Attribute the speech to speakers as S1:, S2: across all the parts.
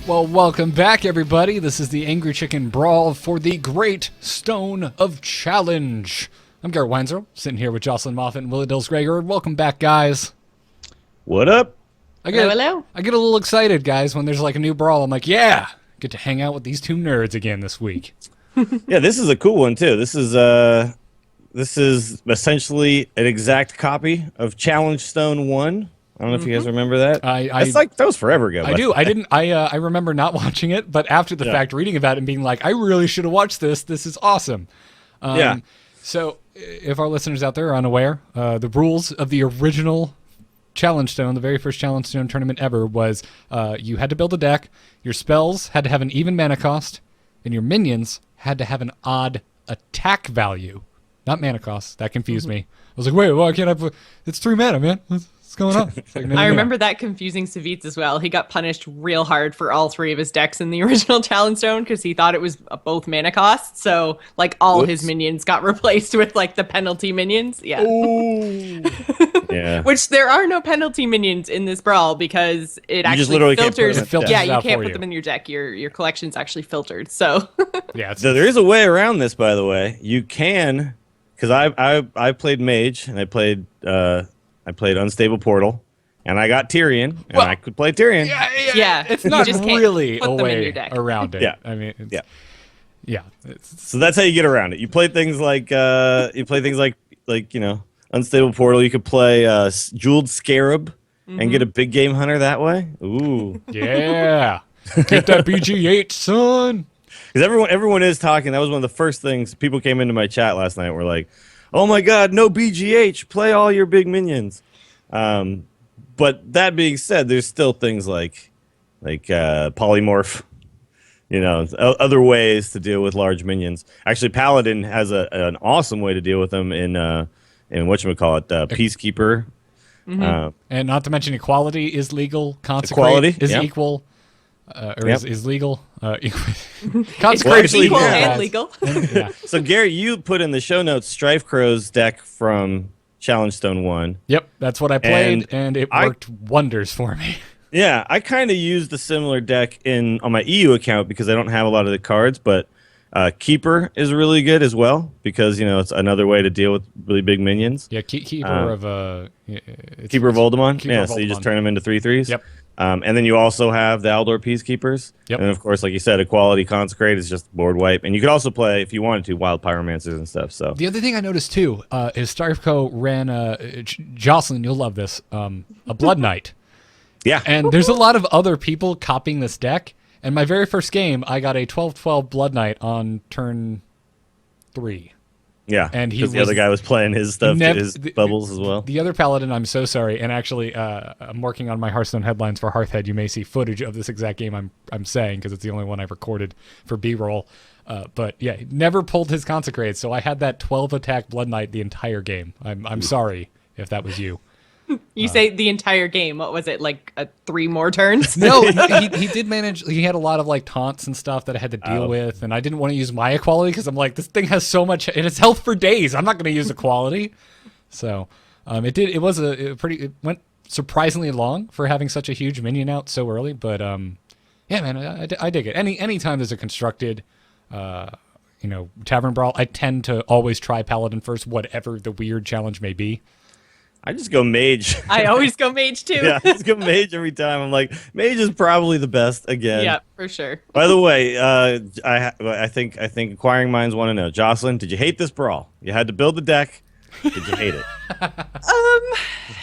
S1: Well, welcome back, everybody. This is the Angry Chicken Brawl for the Great Stone of Challenge. I'm Garrett Weinzel, sitting here with Jocelyn Moffat and Willie Dills Gregor. Welcome back, guys.
S2: What up?
S3: Hello.
S1: I get a little excited, guys, when there's like a new brawl. I'm like, yeah, get to hang out with these two nerds again this week.
S2: Yeah, this is a cool one too. This is essentially an exact copy of Challengestone 1. I don't know if you guys remember that. That was forever ago.
S1: I do. I remember not watching it, but after the fact, reading about it and being like, I really should have watched this. This is awesome.
S2: Yeah.
S1: So, if our listeners out there are unaware, the rules of the original Challengestone, the very first Challengestone tournament ever, was you had to build a deck, your spells had to have an even mana cost, and your minions had to have an odd attack value. Not mana cost. That confused me. I was like, wait, why can't I put... It's 3 mana, man. What's going on? Like,
S3: I remember that confusing Savitz as well. He got punished real hard for all 3 of his decks in the original Challengestone because he thought it was both mana costs. So, like, all his minions got replaced with, like, the penalty minions. Yeah.
S2: Yeah.
S3: Which there are no penalty minions in this brawl because it
S2: just
S3: actually
S2: literally can't put
S3: filters.
S2: them in the deck.
S3: Yeah, you
S1: out
S3: can't
S1: for
S3: put
S1: you.
S3: them in your deck. Your collection's actually filtered. So,
S1: Yeah,
S2: So there is a way around this, by the way. You can, because I played Mage and I played Unstable Portal, and I got Tyrion, and I could play Tyrion.
S3: yeah.
S1: it's
S3: you
S1: not
S3: just can't
S1: really
S3: put
S1: a
S3: them in your
S1: way
S3: deck.
S1: around it.
S2: Yeah.
S1: I mean, yeah.
S2: So that's how you get around it. You play things like Unstable Portal. You could play Jeweled Scarab and get a big game hunter that way. Ooh.
S1: Yeah. Get that BG8, son.
S2: Because everyone is talking. That was one of the first things people came into my chat last night. Were like, "Oh my God, no BGH! Play all your big minions." But that being said, there's still things like polymorph. Other ways to deal with large minions. Actually, Paladin has an awesome way to deal with them in whatchamacallit, Peacekeeper.
S1: And not to mention equality is legal. Consecrate
S2: Equality,
S1: is
S2: yeah.
S1: equal. Is legal. Consecrate
S2: Well,
S1: is
S2: actually,
S1: legal.
S3: Equal
S2: yeah.
S3: and legal.
S1: Yeah.
S2: So, Gary, you put in the show notes Strife Crow's deck from Challengestone 1.
S1: Yep, that's what I played, and it worked wonders for me.
S2: Yeah, I kind of used a similar deck on my EU account because I don't have a lot of the cards, but Keeper is really good as well because, it's another way to deal with really big minions.
S1: Yeah, Keeper of
S2: Keeper of Voldemort.
S1: Keeper
S2: Yeah,
S1: of
S2: so you just
S1: Voldemort.
S2: turn them into 3/3s.
S1: Yep.
S2: And then you also have the Aldor Peacekeepers.
S1: Yep.
S2: And of course, like you said, Equality Consecrate is just board wipe. And you could also play, if you wanted to, Wild Pyromancers and stuff. So
S1: The other thing I noticed too is Starfco ran Jocelyn, you'll love this, a Blood Knight.
S2: yeah.
S1: And there's a lot of other people copying this deck. And my very first game, I got a 12/12 Blood Knight on turn 3.
S2: Yeah,
S1: And he
S2: because the
S1: was
S2: other guy was playing his stuff, his
S1: the-
S2: bubbles as well.
S1: The other Paladin, I'm so sorry. And actually, I'm working on my Hearthstone headlines for Hearthhead. You may see footage of this exact game I'm saying because it's the only one I've recorded for B-roll. But yeah, never pulled his Consecrate. So I had that 12 attack Blood Knight the entire game. I'm sorry if that was you.
S3: You say the entire game. What was it, like 3 more turns?
S1: No, he did manage. He had a lot of like taunts and stuff that I had to deal with, and I didn't want to use my equality because I'm like, this thing has so much and it's health for days. I'm not going to use equality. So it was it went surprisingly long for having such a huge minion out so early. But yeah, man, I dig it. Anytime there's a constructed Tavern Brawl, I tend to always try Paladin first, whatever the weird challenge may be.
S2: I just go Mage.
S3: I always go Mage too.
S2: Yeah, I just go Mage every time. I'm like, Mage is probably the best again.
S3: Yeah, for sure.
S2: By the way, I think Inquiring Minds want to know, Jocelyn, did you hate this brawl? You had to build the deck. Did you hate it?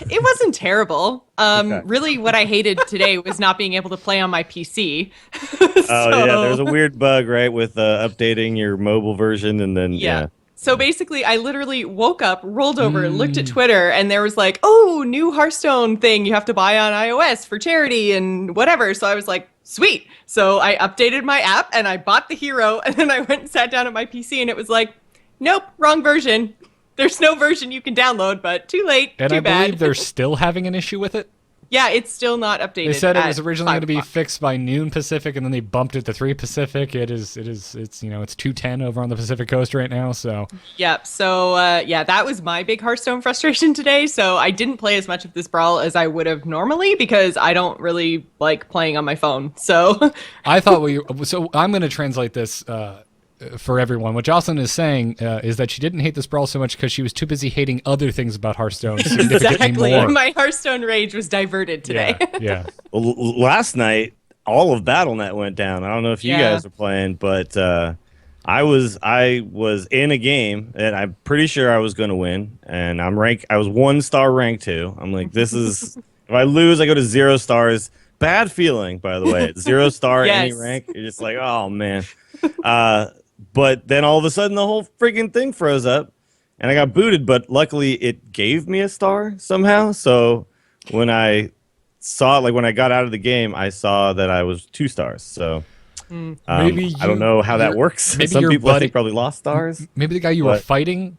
S3: It wasn't terrible.
S2: Okay.
S3: Really, what I hated today was not being able to play on my PC.
S2: Oh yeah, there's a weird bug, right, with updating your mobile version, and then yeah.
S3: So basically, I literally woke up, rolled over, looked at Twitter, and there was like, oh, new Hearthstone thing you have to buy on iOS for charity and whatever. So I was like, sweet. So I updated my app and I bought the hero, and then I went and sat down at my PC and it was like, nope, wrong version. There's no version you can download, but too late,
S1: And
S3: too
S1: I
S3: bad.
S1: believe they're still having an issue with it.
S3: Yeah, it's still not updated.
S1: They said it was
S3: at
S1: originally going to be
S3: 5 o'clock.
S1: fixed by noon Pacific, and then they bumped it to 3 Pacific. It's 2:10 over on the Pacific Coast right now. So
S3: Yep. So that was my big Hearthstone frustration today. So I didn't play as much of this brawl as I would have normally because I don't really like playing on my phone. So
S1: I thought so I'm going to translate this for everyone. What Jocelyn is saying is that she didn't hate this brawl so much because she was too busy hating other things about Hearthstone significantly
S3: exactly,
S1: more.
S3: my Hearthstone rage was diverted today.
S1: Yeah.
S2: Well, last night, all of BattleNet went down. I don't know if you guys are playing, but I was in a game, and I'm pretty sure I was going to win. And I was 1-star rank 2. I'm like, this is if I lose, I go to 0 stars. Bad feeling, by the way. 0 star
S3: Yes.
S2: any rank. You're just like, oh man. But then all of a sudden, the whole freaking thing froze up, and I got booted. But luckily, it gave me a star somehow. So when I saw, like, when I got out of the game, I saw that I was 2 stars. So
S1: Maybe
S2: I don't know how that works.
S1: maybe
S2: Some
S1: your
S2: people I
S1: buddy-
S2: think probably lost stars.
S1: Maybe the guy you were
S2: But-
S1: fighting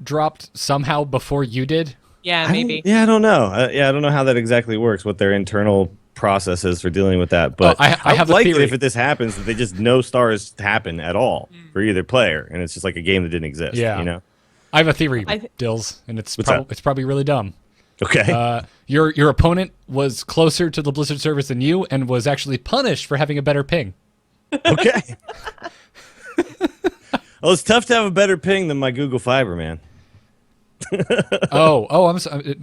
S1: dropped somehow before you did.
S3: Yeah,
S2: I
S3: maybe.
S2: don't know. I don't know how that exactly works. What their internal process is for dealing with that. But
S1: Oh, I have a
S2: like it
S1: theory.
S2: if this happens, that they just no stars happen at all for either player, and it's just like a game that didn't exist.
S1: Yeah.
S2: You know.
S1: I have a theory,
S3: I th-
S1: Dills, and it's
S2: What's that?
S1: it's probably really dumb.
S2: Okay.
S1: Your opponent was closer to the Blizzard service than you, and was actually punished for having a better ping.
S2: Okay. Well, it's tough to have a better ping than my Google Fiber, man.
S1: I'm sorry.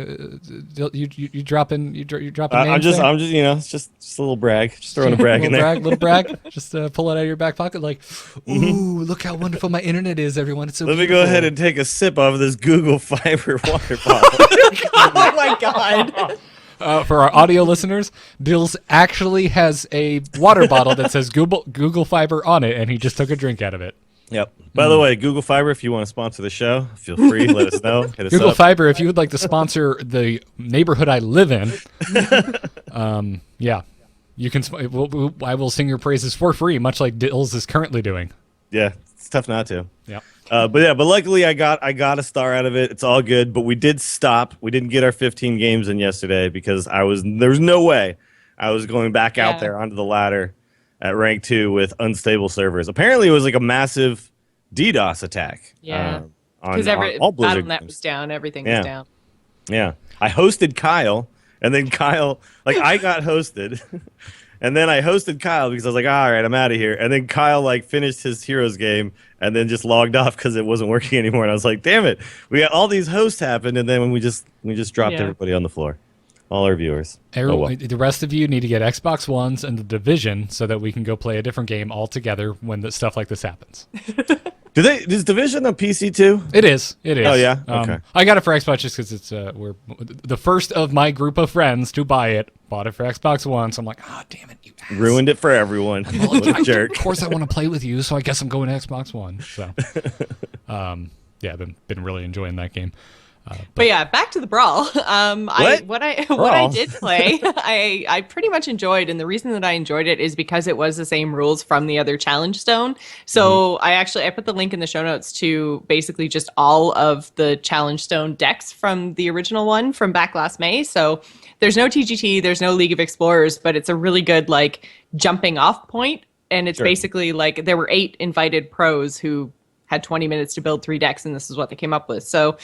S1: You dropping names
S2: I'm just,
S1: there?
S2: it's just a little brag. Just throwing a brag in there.
S1: Little brag. Just pull it out of your back pocket, like, ooh, look how wonderful my internet is, everyone. It's so
S2: Let me
S1: beautiful.
S2: go ahead and take a sip of this Google Fiber water bottle.
S3: Oh my god.
S1: For our audio listeners, Dills actually has a water bottle that says Google Fiber on it, and he just took a drink out of it.
S2: Yep. By the way, Google Fiber, if you want to sponsor the show, feel free. Let us know. Hit us
S1: Google
S2: up.
S1: Fiber, if you would like to sponsor the neighborhood I live in, you can. I will sing your praises for free, much like Dills is currently doing.
S2: Yeah, it's tough not to.
S1: Yeah.
S2: But luckily I got a star out of it. It's all good. But we did stop. We didn't get our 15 games in yesterday because there was no way I was going back out there onto the ladder at rank 2 with unstable servers. Apparently it was like a massive DDoS attack.
S3: Yeah.
S2: On
S3: Because
S2: all Blizzard
S3: BattleNet
S2: games.
S3: was down, everything
S2: Yeah.
S3: was down.
S2: Yeah. I hosted Kyle, and then Kyle, like, I got hosted, and then I hosted Kyle because I was like, all right, I'm out of here. And then Kyle, like, finished his Heroes game and then just logged off because it wasn't working anymore. And I was like, damn it. We got all these hosts happened, and then when we just dropped everybody on the floor. All our viewers. Well.
S1: The rest of you need to get Xbox Ones and the Division so that we can go play a different game all together when stuff like this happens.
S2: Is Division on PC too?
S1: It is.
S2: Oh, yeah? Okay.
S1: I got it for Xbox just because it's we're the first of my group of friends to buy it. Bought it for Xbox One, so I'm like, oh damn it, you ass.
S2: Ruined it for everyone. What a jerk.
S1: Of course, I want to play with you, so I guess I'm going to Xbox One. So, been really enjoying that game.
S3: But yeah, back to the brawl. What I
S2: Brawl?
S3: did play, I pretty much enjoyed, and the reason that I enjoyed it is because it was the same rules from the other Challengestone. So I put the link in the show notes to basically just all of the Challengestone decks from the original one from back last May. So there's no TGT, there's no League of Explorers, but it's a really good like jumping off point, and it's basically like there were 8 invited pros who had 20 minutes to build 3 decks, and this is what they came up with. So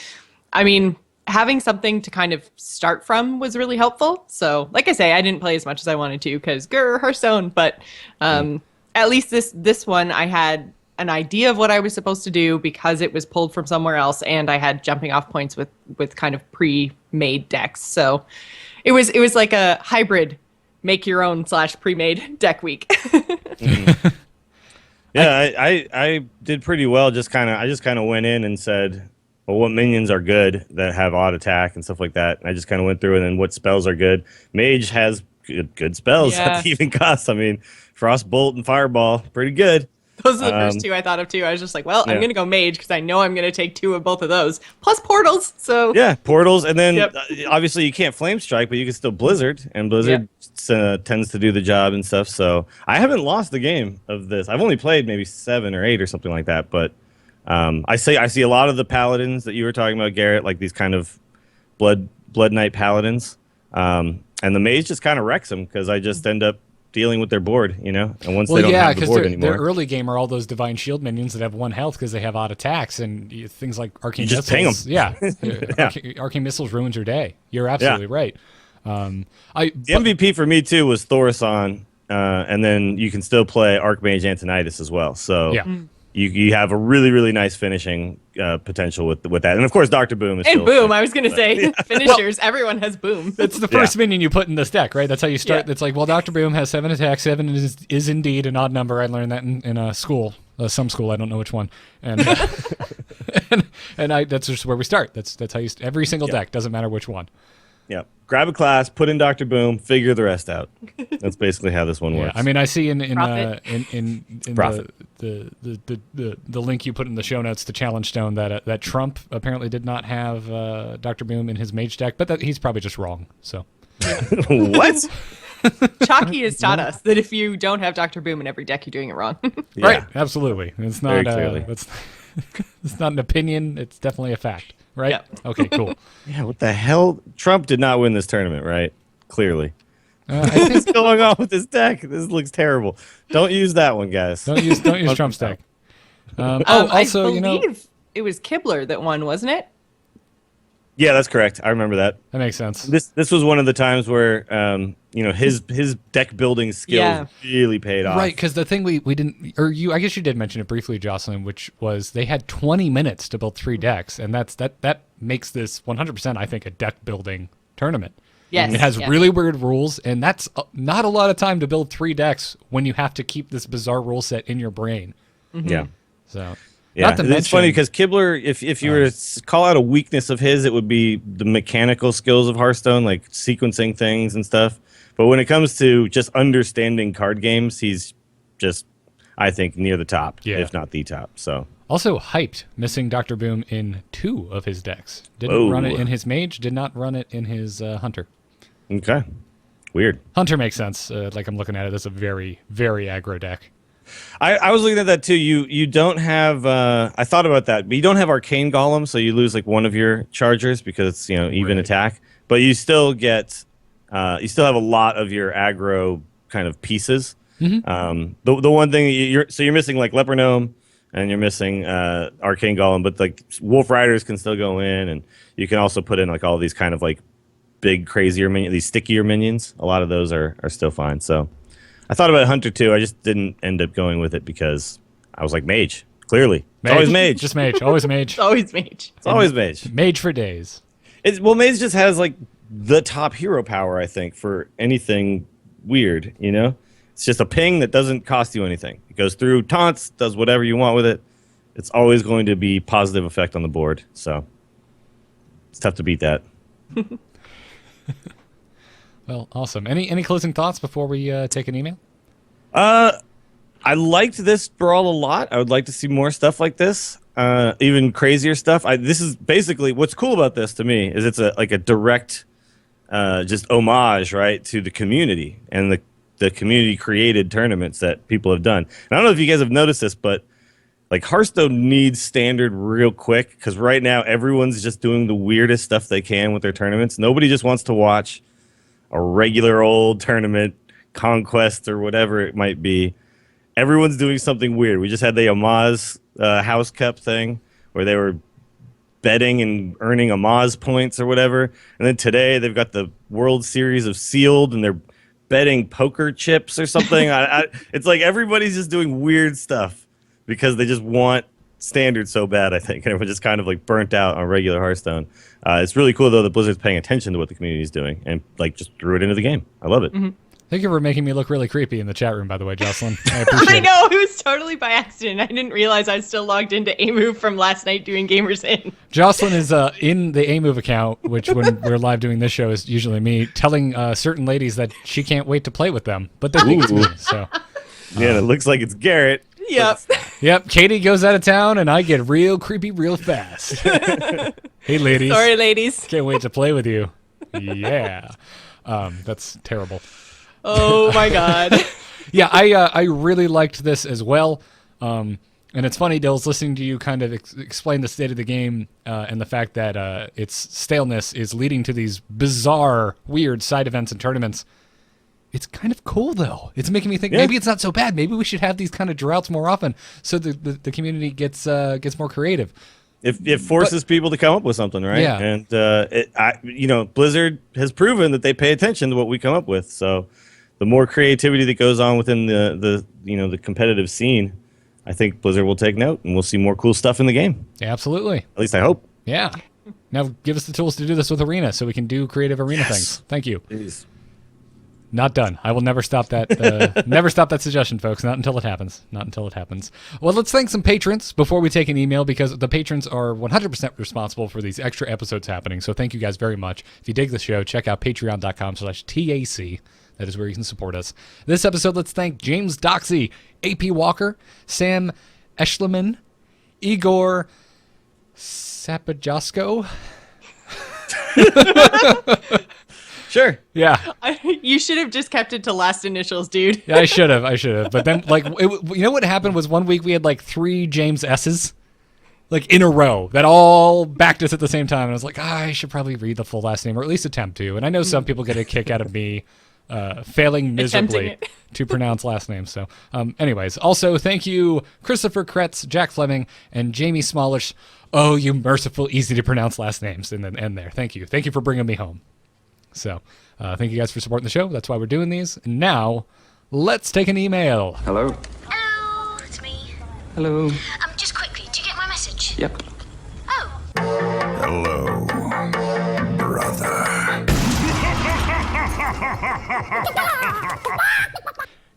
S3: I mean, having something to kind of start from was really helpful. So, like I say, I didn't play as much as I wanted to because Hearthstone. But at least this one, I had an idea of what I was supposed to do because it was pulled from somewhere else, and I had jumping off points with kind of pre-made decks. So it was like a hybrid, make your own / pre-made deck week.
S2: Yeah, I did pretty well. I just kind of went in and said, well, what minions are good that have odd attack and stuff like that. And I just kind of went through and then what spells are good. Mage has good spells at the even cost. I mean, Frostbolt and Fireball, pretty good.
S3: Those are the first 2 I thought of too. I was just like, well, I'm going to go Mage because I know I'm going to take 2 of both of those. Plus portals. So
S2: yeah, portals. And then obviously you can't Flame Strike, but you can still Blizzard. And Blizzard tends to do the job and stuff. So I haven't lost the game of this. I've only played maybe 7 or 8 or something like that. But I see a lot of the paladins that you were talking about, Garrett, like these kind of blood knight paladins. And the mage just kind of wrecks them because I just end up dealing with their board, And once they
S1: Well,
S2: don't
S1: yeah,
S2: have the
S1: because
S2: board
S1: their
S2: anymore,
S1: early game are all those divine shield minions that have 1 health because they have odd attacks and things like arcane
S2: You just
S1: missiles.
S2: ping 'em.
S1: Yeah, arcane missiles ruins your day. You're absolutely right.
S2: the MVP for me too was Thorson, and then you can still play Archmage Antonidas as well. So
S1: Yeah.
S2: you have a really, really nice finishing potential with that. And of course, Dr. Boom is
S3: And
S2: still
S3: boom, I was going to say finishers. Everyone has boom.
S1: It's the first minion you put in this deck, right? That's how you start.
S3: Yeah.
S1: It's like, well, Dr. Boom has 7 attacks. 7 is indeed an odd number. I learned that in a school, some school. I don't know which one. And that's just where we start. That's how you every single deck, doesn't matter which one.
S2: Yeah. Grab a class, put in Dr. Boom, figure the rest out. That's basically how this one works.
S1: Yeah, I mean, I see in
S3: Profit.
S1: the link you put in the show notes to Challengestone that Trump apparently did not have Dr. Boom in his mage deck, but that he's probably just wrong. So
S2: What?
S3: Chalky has taught us that if you don't have Dr. Boom in every deck, you're doing it wrong.
S2: Yeah.
S1: right, absolutely. It's not
S2: Very clearly.
S1: it's not an opinion. It's definitely a fact. Right?
S3: Yep.
S1: Okay, cool.
S2: Yeah, what the hell? Trump did not win this tournament, right? Clearly.
S1: I think
S2: What's going on with this deck? This looks terrible. Don't use that one, guys.
S1: don't use Trump's deck. Also,
S3: I believe it was Kibler that won, wasn't it?
S2: Yeah, that's correct. I remember that.
S1: that makes sense.
S2: This was one of the times where his deck building skills
S3: Yeah.
S2: really paid off.
S1: Right, because the thing we didn't, or I guess you did mention it briefly, Jocelyn, which was they had 20 minutes to build 3 decks, and that makes this 100%, I think, a deck building tournament.
S3: Yes.
S1: It has
S3: yeah.
S1: really weird rules, and that's not a lot of time to build 3 decks when you have to keep this bizarre rule set in your brain.
S2: Yeah.
S1: So,
S2: Yeah,
S1: not to
S2: it's
S1: mention,
S2: funny because Kibler, if you were to call out a weakness of his, it would be the mechanical skills of Hearthstone, like sequencing things and stuff. But when it comes to just understanding card games, he's just, I think, near the top, if not the top. So
S1: also hyped, missing Dr. Boom in 2 of his decks. Didn't run it in his mage, did not run it in his hunter.
S2: okay, weird.
S1: Hunter makes sense. Like I'm looking at it as a very, very aggro deck.
S2: I was looking at that too. You don't have. I thought about that, but you don't have Arcane Golem, so you lose like one of your chargers because it's even
S1: Right.
S2: attack. But you still get. You still have a lot of your aggro kind of pieces.
S1: Mm-hmm.
S2: The one thing you're missing like Leper Gnome, and you're missing Arcane Golem, but like Wolf Riders can still go in, and you can also put in like all these kind of like big crazier minions, these stickier minions. A lot of those are still fine. So. I thought about Hunter too. I just didn't end up going with it because I was like mage. Clearly, it's always mage.
S1: Just mage. Always mage.
S3: It's always mage.
S2: It's always mage.
S1: Mage for days.
S2: Mage just has like the top hero power. I think for anything weird, it's just a ping that doesn't cost you anything. It goes through taunts, does whatever you want with it. It's always going to be positive effect on the board. So it's tough to beat that.
S1: Well, awesome. Any closing thoughts before we take an email?
S2: I liked this brawl a lot. I would like to see more stuff like this, even crazier stuff. This is basically what's cool about this to me is it's like a direct, just homage, right, to the community and the community created tournaments that people have done. And I don't know if you guys have noticed this, but like Hearthstone needs standard real quick because right now everyone's just doing the weirdest stuff they can with their tournaments. Nobody just wants to watch a regular old tournament, conquest or whatever it might be. Everyone's doing something weird. We just had the Amaz House Cup thing where they were betting and earning Amaz points or whatever. And then today they've got the World Series of Sealed and they're betting poker chips or something. It's like everybody's just doing weird stuff because they just want standard so bad, I think. And everyone's just kind of like burnt out on regular Hearthstone. It's really cool, though, that Blizzard's paying attention to what the community is doing and like just threw it into the game. I love it.
S3: Mm-hmm.
S1: Thank you for making me look really creepy in the chat room, by the way, Jocelyn. I appreciate
S3: I
S1: it.
S3: know, it was totally by accident. I didn't realize I was still logged into A-Move from last night doing Gamers In.
S1: Jocelyn is in the A-Move account, which when we're live doing this show is usually me, telling certain ladies that she can't wait to play with them, but they think it's me. So,
S2: Yeah, it looks like it's Garrett.
S3: Yep.
S1: yep, Katie goes out of town, and I get real creepy real fast. Hey, ladies.
S3: Sorry, ladies.
S1: Can't wait to play with you. Yeah. That's terrible.
S3: Oh, my God.
S1: Yeah, I really liked this as well. And it's funny, Dills, listening to you kind of explain the state of the game and the fact that its staleness is leading to these bizarre, weird side events and tournaments. It's kind of cool, though. It's making me think maybe it's not so bad. Maybe we should have these kind of droughts more often so the community gets more creative.
S2: It forces people to come up with something, right?
S1: Yeah.
S2: And Blizzard has proven that they pay attention to what we come up with. So the more creativity that goes on within the competitive scene, I think Blizzard will take note, and we'll see more cool stuff in the game.
S1: Yeah, absolutely.
S2: At least I hope.
S1: Yeah. Now give us the tools to do this with Arena so we can do creative Arena things. Thank you.
S2: Please.
S1: Not done. I will never stop that. Never stop that suggestion, folks. Not until it happens. Not until it happens. Well, let's thank some patrons before we take an email, because the patrons are 100% responsible for these extra episodes happening. So thank you guys very much. If you dig the show, check out patreon.com/TAC. That is where you can support us. This episode, let's thank James Doxey, AP Walker, Sam Eschleman, Igor Sapajosko.
S2: Sure.
S1: Yeah.
S3: You should have just kept it to last initials, dude.
S1: Yeah, I should have. But then, you know what happened was one week we had 3 James S's, in a row, that all backed us at the same time. And I was like, I should probably read the full last name, or at least attempt to. And I know some people get a kick out of me failing miserably to pronounce last names. So, anyways, also thank you, Christopher Kretz, Jack Fleming, and Jamie Smallish. Oh, you merciful, easy to pronounce last names in the end there. Thank you. Thank you for bringing me home. So, thank you guys for supporting the show. That's why we're doing these. And now, let's take an email.
S4: Hello?
S5: Hello, it's me.
S4: Hello?
S5: Just quickly, do you get my message?
S4: Yep.
S5: Oh.
S6: Hello, brother.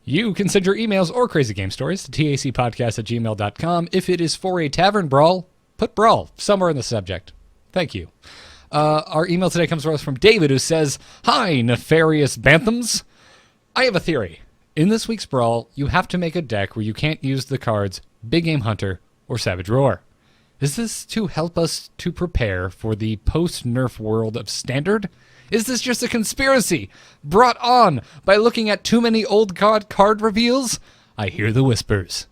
S1: You can send your emails or crazy game stories to tacpodcast@gmail.com. If it is for a Tavern Brawl, put Brawl somewhere in the subject. Thank you. Our email today comes to us from David, who says, "Hi, nefarious Banthams. I have a theory. In this week's Brawl, you have to make a deck where you can't use the cards Big Game Hunter or Savage Roar. Is this to help us to prepare for the post-nerf world of Standard? Is this just a conspiracy brought on by looking at too many old card reveals? I hear the whispers."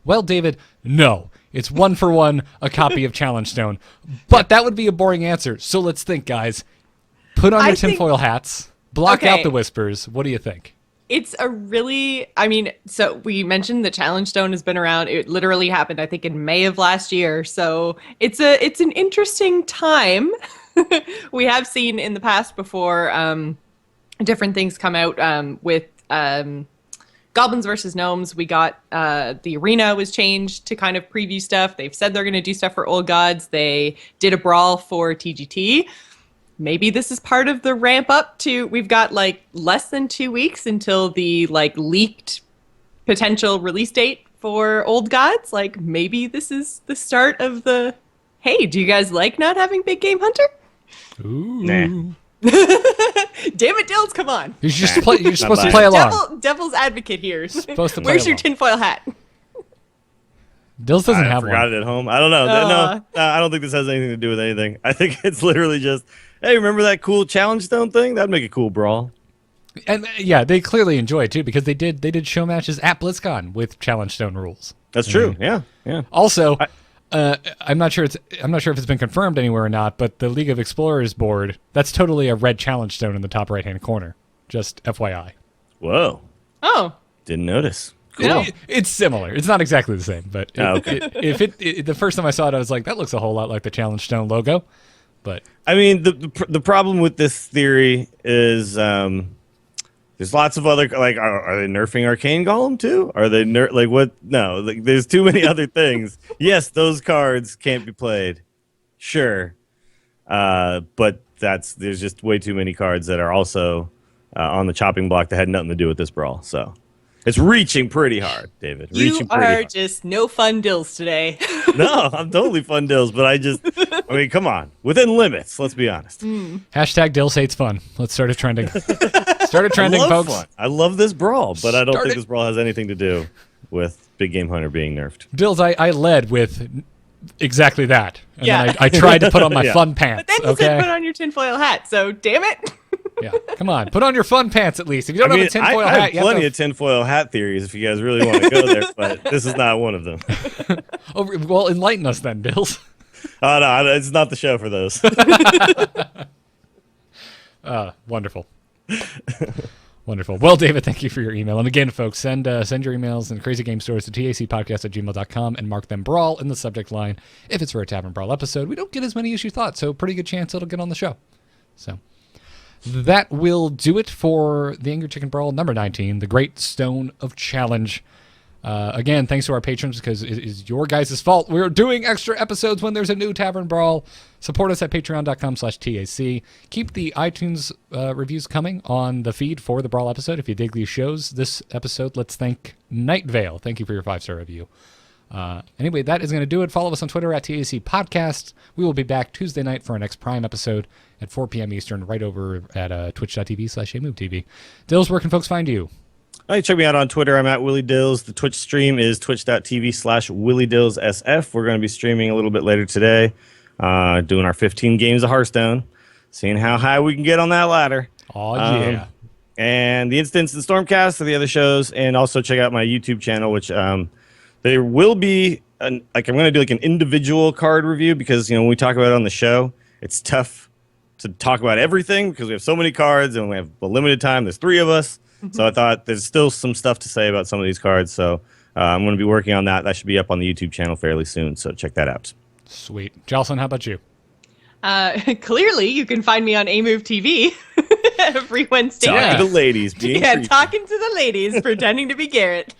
S1: Well, David, no. It's 1-for-1 a copy of Challengestone. But that would be a boring answer. So let's think, guys. Put on your tinfoil hats. Block out the whispers. What do you think?
S3: It's a really, so we mentioned that Challengestone has been around. It literally happened, I think, in May of last year. So it's an interesting time. We have seen in the past before different things come out with Goblins versus Gnomes. We got the arena was changed to kind of preview stuff. They've said they're going to do stuff for Old Gods. They did a brawl for TGT. Maybe this is part of the ramp up to, we've got less than 2 weeks until the leaked potential release date for Old Gods. Maybe this is the start of the, hey, do you guys like not having Big Game Hunter?
S1: Ooh.
S2: Nah.
S3: Damn it, Dills, come on.
S1: You're supposed to play along.
S3: Devil's advocate here.
S1: Supposed to play
S3: Where's your
S1: along.
S3: tinfoil hat?
S1: Dills doesn't
S2: I
S1: have
S2: forgot
S1: one.
S2: it at home. I don't know. No, I don't think this has anything to do with anything. I think it's literally just, hey, remember that cool Challengestone thing? That'd make a cool brawl.
S1: And yeah, they clearly enjoy it too, because they did show matches at BlizzCon with Challengestone rules.
S2: That's true. Yeah.
S1: Also, I'm not sure if it's been confirmed anywhere or not, but the League of Explorers board, that's totally a red Challengestone in the top right-hand corner. Just FYI.
S2: Whoa.
S3: Oh.
S2: Didn't notice.
S3: No.
S1: It's similar. It's not exactly the same, but
S2: okay.
S1: The first time I saw it, I was like, that looks a whole lot like the Challengestone logo. But
S2: I mean, the problem with this theory is there's lots of other, are they nerfing Arcane Golem too? Are they what? No, there's too many other things. Yes, those cards can't be played. Sure. But there's just way too many cards that are also on the chopping block that had nothing to do with this brawl. So it's reaching pretty hard, David.
S3: You are just no fun Dills today.
S2: No, I'm totally fun Dills, but I mean, come on. Within limits, let's be honest.
S1: Hashtag Dills hates fun. Let's start it trending. Start it trending,
S2: I love
S1: folks.
S2: fun. I love this brawl, but I don't
S1: Start
S2: think
S1: it.
S2: this brawl has anything to do with Big Game Hunter being nerfed.
S1: Dills, I led with exactly that. And
S3: Yeah.
S1: then I tried to put on my
S2: Yeah.
S1: fun pants.
S3: But then you
S1: okay?
S3: said put on your tinfoil hat, so damn it.
S1: Yeah, come on, put on your fun pants at least. If you don't have a tinfoil
S2: I
S1: hat,
S2: have
S1: you have
S2: plenty
S1: to...
S2: of tinfoil hat theories if you guys really want to go there, but this is not one of them.
S1: Oh, well, enlighten us then, Bills.
S2: Oh, no, it's not the show for those.
S1: Wonderful. Wonderful. Well, David, thank you for your email. And again, folks, send your emails and crazy game stories to tacpodcast@gmail.com and mark them Brawl in the subject line. If it's for a Tavern Brawl episode, we don't get as many as you thought, so pretty good chance it'll get on the show. So that will do it for the Angry Chicken Brawl number 19, the Great Stone of Challenge. Again, thanks to our patrons, because it is your guys' fault. We're doing extra episodes when there's a new Tavern Brawl. Support us at patreon.com/TAC. Keep the iTunes reviews coming on the feed for the Brawl episode. If you dig these shows, this episode, let's thank Night Vale. Thank you for your 5-star review. Anyway, that is going to do it. Follow us on Twitter at TAC Podcast. We will be back Tuesday night for our next Prime episode at 4 p.m. Eastern, right over at twitch.tv/AMoveTV. Dills, where can folks find you?
S2: Check me out on Twitter. I'm at Willie Dills. The Twitch stream is twitch.tv/WillieDillsSF. We're going to be streaming a little bit later today, doing our 15 games of Hearthstone, seeing how high we can get on that ladder.
S1: Oh, yeah.
S2: And the Instance and Stormcast are the other shows. And also check out my YouTube channel, which there will be, I'm going to do like an individual card review because, when we talk about it on the show, it's tough to talk about everything because we have so many cards and we have a limited time. There's 3 of us. So I thought there's still some stuff to say about some of these cards. So I'm going to be working on that. That should be up on the YouTube channel fairly soon. So check that out.
S1: Sweet. Jocelyn, how about you?
S3: Clearly, you can find me on AMove TV every Wednesday
S2: Talking
S3: night.
S2: to ladies. Being
S3: Yeah,
S2: creepy.
S3: talking to the ladies, pretending to be Garrett.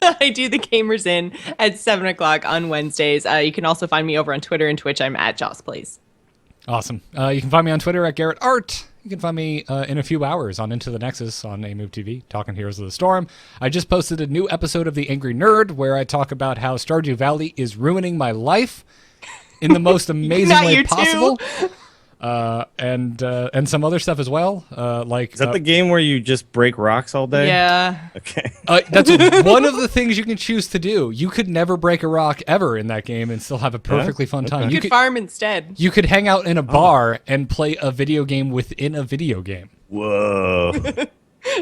S3: I do the Gamers In at 7 o'clock on Wednesdays. You can also find me over on Twitter and Twitch. I'm at Joss Plays.
S1: Awesome. You can find me on Twitter at Garrett Art. You can find me in a few hours on Into the Nexus on AMove TV, talking Heroes of the Storm. I just posted a new episode of The Angry Nerd where I talk about how Stardew Valley is ruining my life in the most amazing
S3: Not
S1: way
S3: you
S1: possible. And some other stuff as well.
S2: Is that the game where you just break rocks all day?
S3: Yeah.
S2: Okay.
S1: That's one of the things you can choose to do. You could never break a rock ever in that game and still have a perfectly fun time.
S3: You could farm instead.
S1: You could hang out in a bar and play a video game within a video game.
S2: Whoa.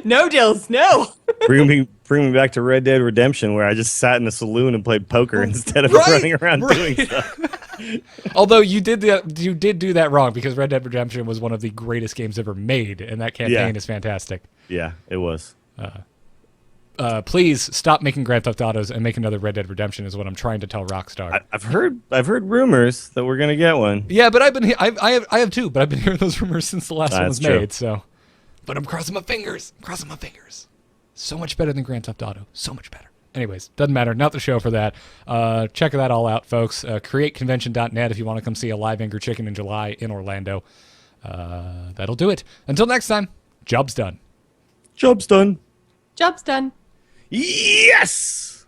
S3: No, Dills, no.
S2: bring me back to Red Dead Redemption where I just sat in a saloon and played poker instead of running around doing stuff.
S1: Although you did do that wrong because Red Dead Redemption was one of the greatest games ever made, and that campaign is fantastic.
S2: Yeah, it was.
S1: Please stop making Grand Theft Autos and make another Red Dead Redemption is what I'm trying to tell Rockstar.
S2: I've heard rumors that we're gonna get one.
S1: Yeah, but I have too, but I've been hearing those rumors since the last one was
S2: true.
S1: made. So, but I'm crossing my fingers. So much better than Grand Theft Auto. So much better. Anyways, doesn't matter. Not the show for that. Check that all out, folks. CreateConvention.net if you want to come see a live Angry Chicken in July in Orlando. That'll do it. Until next time, job's done.
S2: Job's done.
S3: Job's done.
S2: Yes!